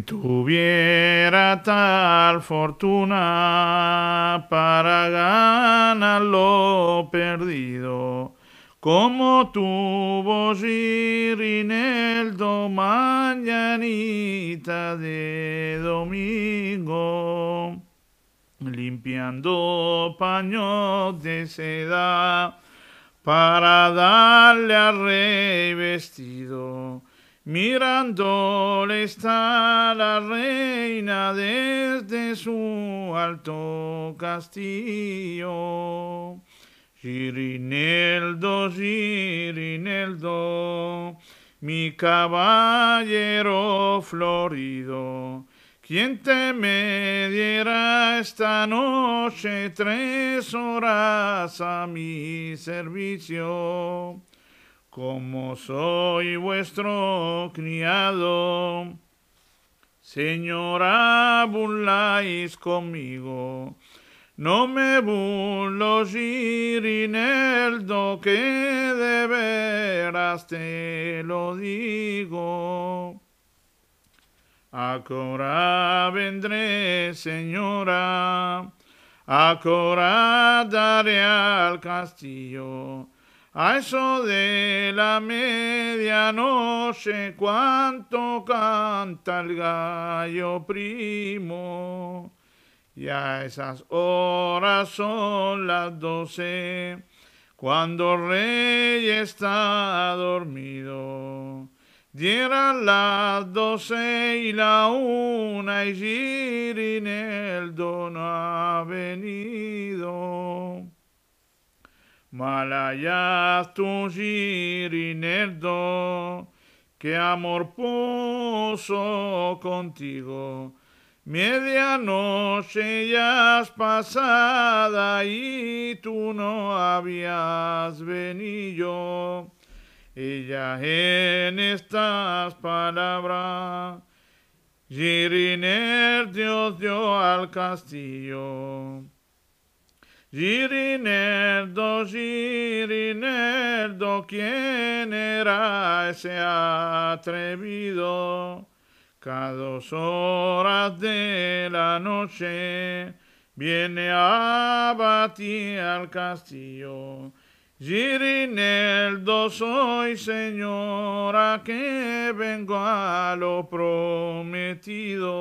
¿Quién tuviera tal fortuna para ganar lo perdido? Como tuvo Girineldo mañanita de domingo, limpiando paños de seda para darle al rey vestido. Mirándole está la reina desde su alto castillo. Girineldo, Girineldo, mi caballero florido, ¿quién te me diera esta noche 3 horas a mi servicio? Como soy vuestro criado, señora, burláis conmigo. No me burlo, Girineldo, que de veras te lo digo. ¿A qué hora vendré, señora? ¿A qué hora daré al castillo? A eso de la medianoche, cuánto canta el gallo primo. Y a esas horas son las 12, cuando el rey está dormido. Dieran las 12 y la 1 y Girineldo no ha venido. Malayas tu Girineldo, que amor puso contigo. Medianoche ya es pasada y tú no habías venido. Ella en estas palabras, Girineldo dio al castillo. Girineldo, Girineldo, ¿quién era ese atrevido? Cada 2 horas de la noche viene a batir al castillo. Girineldo, soy señora que vengo a lo prometido.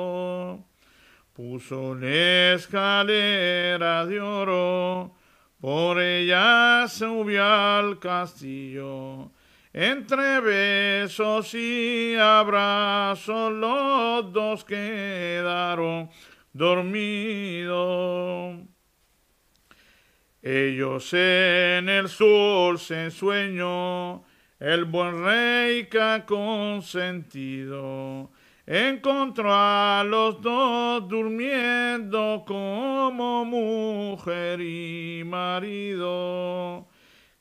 Puso la escalera de oro, por ella subió al castillo. Entre besos y abrazos los dos quedaron dormidos. Ellos en el dulce sueño, el buen rey que ha consentido, encontró a los dos durmiendo como mujer y marido.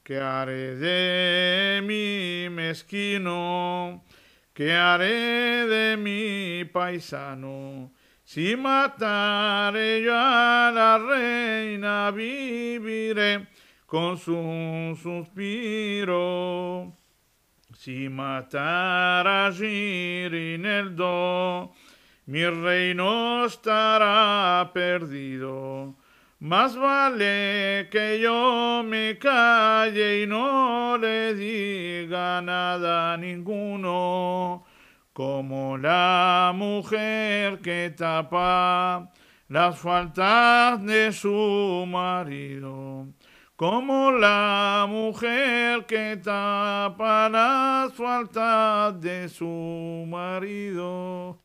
¿Qué haré de mi mezquino? ¿Qué haré de mi paisano? Si mataré yo a la reina, viviré con su suspiro. Si matara a Girineldo, mi reino estará perdido. Más vale que yo me calle y no le diga nada a ninguno, como la mujer que tapa las faltas de su marido. Como la mujer que tapa las faltas de su marido.